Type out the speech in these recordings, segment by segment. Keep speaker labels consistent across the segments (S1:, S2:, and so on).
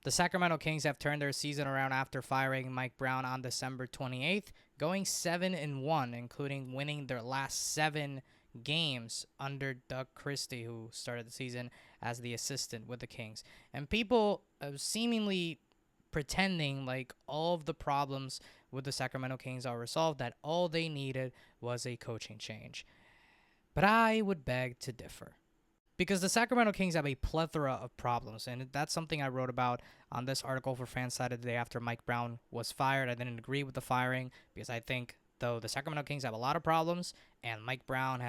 S1: The Sacramento Kings have turned their season around after firing Mike Brown on December 28th, going 7-1, including winning their last 7 games under Doug Christie, who started the season as the assistant with the Kings. And people seemingly pretending like all of the problems with the Sacramento Kings are resolved, that all they needed was a coaching change. But I would beg to differ, because the Sacramento Kings have a plethora of problems, and that's something I wrote about on this article for Fanside the day after Mike Brown was fired. I didn't agree with the firing because I think, though the Sacramento Kings have a lot of problems and Mike Brown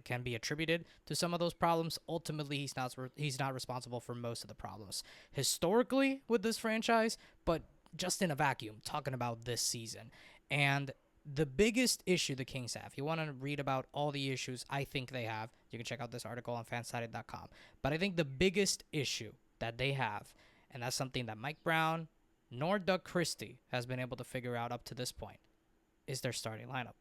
S1: can be attributed to some of those problems, ultimately he's not responsible for most of the problems historically with this franchise, but just in a vacuum, talking about this season. And the biggest issue the Kings have, you want to read about all the issues I think they have, you can check out this article on fansided.com. But I think the biggest issue that they have, and that's something that Mike Brown nor Doug Christie has been able to figure out up to this point, is their starting lineup.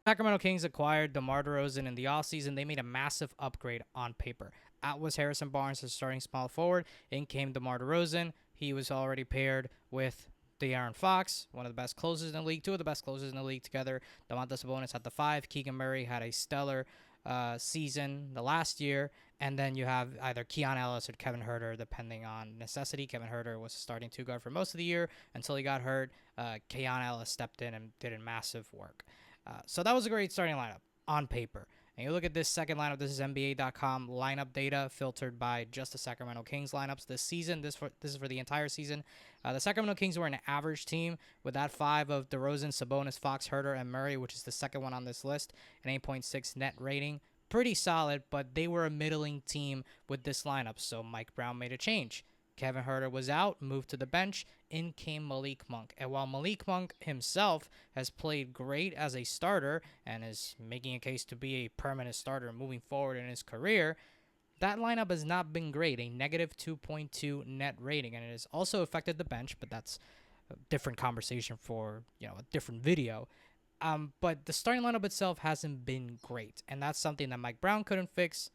S1: Sacramento Kings acquired DeMar DeRozan in the offseason. They made a massive upgrade on paper. Out was Harrison Barnes as starting small forward. In came DeMar DeRozan. He was already paired with De'Aaron Fox, one of the best closers in the league, two of the best closers in the league together. Domantas Sabonis at the 5. Keegan Murray had a stellar season the last year. And then you have either Keon Ellis or Kevin Huerter, depending on necessity. Kevin Huerter was starting 2 guard for most of the year until he got hurt. Keon Ellis stepped in and did massive work. So that was a great starting lineup on paper. And you look at this second lineup. This is NBA.com lineup data filtered by just the Sacramento Kings lineups this season. This is for the entire season. The Sacramento Kings were an average team with that 5 of DeRozan, Sabonis, Fox, Huerter, and Murray, which is the second one on this list, an 8.6 net rating. Pretty solid, but they were a middling team with this lineup, so Mike Brown made a change. Kevin Huerter was out, moved to the bench. In came Malik Monk. And while Malik Monk himself has played great as a starter and is making a case to be a permanent starter moving forward in his career, that lineup has not been great, a negative 2.2 net rating. And it has also affected the bench, but that's a different conversation for a different video. But the starting lineup itself hasn't been great, and that's something that Mike Brown couldn't fix,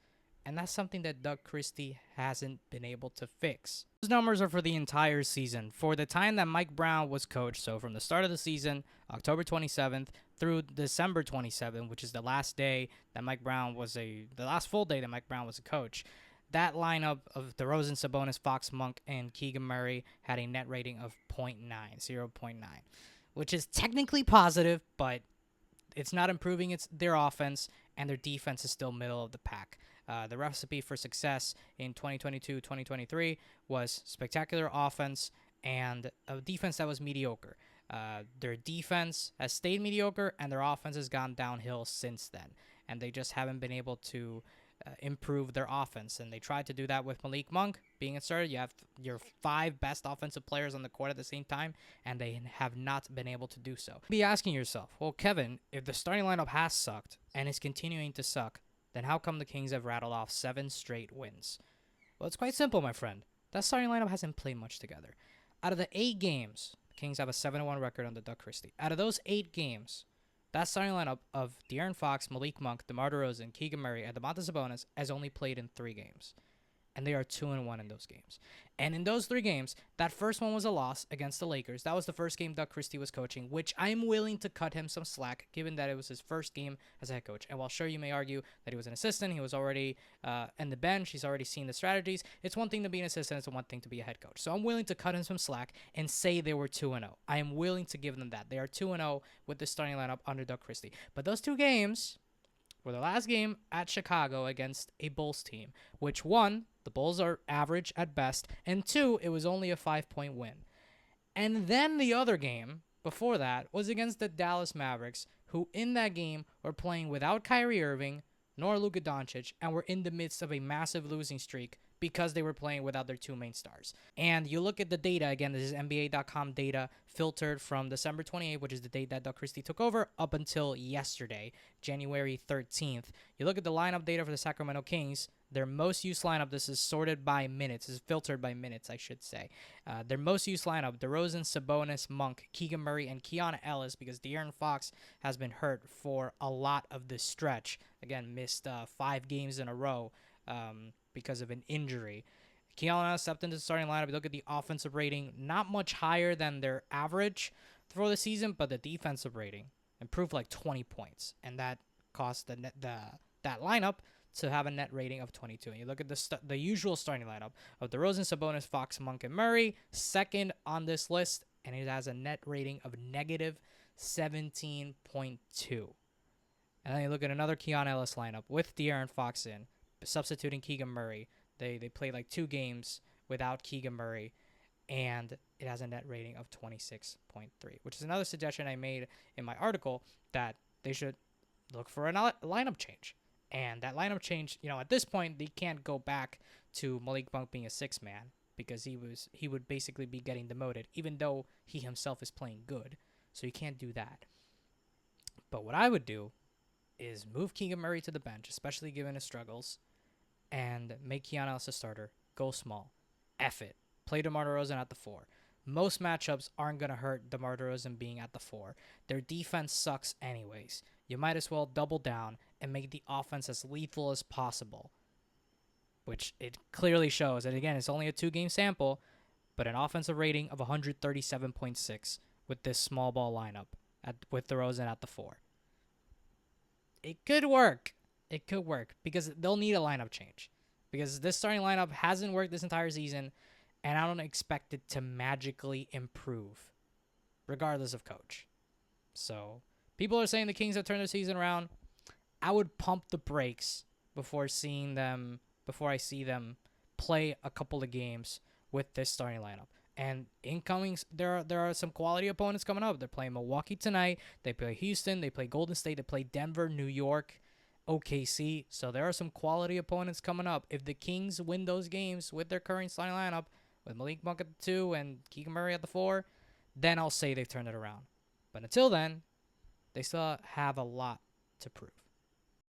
S1: and that's something that Doug Christie hasn't been able to fix. Those numbers are for the entire season. For the time that Mike Brown was coach, so from the start of the season, October 27th, through December 27th, which is the last day that Mike Brown was the last full day that Mike Brown was a coach, that lineup of DeRozan, Sabonis, Fox, Monk, and Keegan Murray had a net rating of 0.9, which is technically positive, but it's not improving their offense, and their defense is still middle of the pack. The recipe for success in 2022-2023 was spectacular offense and a defense that was mediocre. Their defense has stayed mediocre, and their offense has gone downhill since then, and they just haven't been able to improve their offense. And they tried to do that with Malik Monk being inserted. You have your 5 best offensive players on the court at the same time, and they have not been able to do so. Be asking yourself, well, Kevin, if the starting lineup has sucked and is continuing to suck, then how come the Kings have rattled off 7 straight wins? Well, it's quite simple, my friend. That starting lineup hasn't played much together. Out of the 8 games, the Kings have a 7-1 record under Doug Christie. Out of those 8 games, that starting lineup of De'Aaron Fox, Malik Monk, DeMar DeRozan, Keegan Murray, and Domantas Sabonis has only played in 3 games. And they are 2-1 in those games. And in those 3 games, that first one was a loss against the Lakers. That was the first game Doug Christie was coaching, which I'm willing to cut him some slack, given that it was his first game as a head coach. And while sure you may argue that he was an assistant, he was already in the bench, he's already seen the strategies, it's one thing to be an assistant, it's one thing to be a head coach. So I'm willing to cut him some slack and say they were 2-0. I am willing to give them that. They are 2-0 with the starting lineup under Doug Christie. But those 2 games were the last game at Chicago against a Bulls team, which 1, the Bulls are average at best, and 2, it was only a 5-point win. And then the other game before that was against the Dallas Mavericks, who in that game were playing without Kyrie Irving nor Luka Doncic, and were in the midst of a massive losing streak because they were playing without their 2 main stars. And you look at the data, again, this is NBA.com data filtered from December 28th, which is the date that Doug Christie took over, up until yesterday, January 13th. You look at the lineup data for the Sacramento Kings, their most used lineup, this is sorted by minutes, this is filtered by minutes, I should say. Their most used lineup, DeRozan, Sabonis, Monk, Keegan Murray, and Keon Ellis, because De'Aaron Fox has been hurt for a lot of this stretch. Again, missed 5 games in a row because of an injury. Keanu Allen stepped into the starting lineup. You look at the offensive rating, not much higher than their average for the season, but the defensive rating improved like 20 points, and that cost that lineup to have a net rating of 22. And you look at the usual starting lineup of DeRozan, Sabonis, Fox, Monk, and Murray, second on this list, and it has a net rating of negative 17.2. And then you look at another Keon Ellis lineup with De'Aaron Fox in, substituting Keegan Murray. They played like 2 games without Keegan Murray, and it has a net rating of 26.3, which is another suggestion I made in my article that they should look for a lineup change. And that lineup change, at this point, they can't go back to Malik Monk being a 6-man because he would basically be getting demoted, even though he himself is playing good. So you can't do that. But what I would do is move Keegan Murray to the bench, especially given his struggles, and make Keanu Ellis a starter. Go small. F it. Play DeMar DeRozan at the 4. Most matchups aren't going to hurt DeMar DeRozan being at the 4. Their defense sucks anyways. You might as well double down and make the offense as lethal as possible, which it clearly shows. And again, it's only a 2-game sample, but an offensive rating of 137.6 with this small ball lineup with DeRozan at the 4. It could work. It could work because they'll need a lineup change because this starting lineup hasn't worked this entire season, and I don't expect it to magically improve regardless of coach. So people are saying the Kings have turned their season around. I would pump the brakes before I see them play a couple of games with this starting lineup. And incomings, there are some quality opponents coming up. They're playing Milwaukee tonight. They play Houston. They play Golden State. They play Denver, New York, OKC. So there are some quality opponents coming up. If the Kings win those games with their current starting lineup, with Malik Monk at the 2 and Keegan Murray at the 4, then I'll say they've turned it around. But until then, they still have a lot to prove.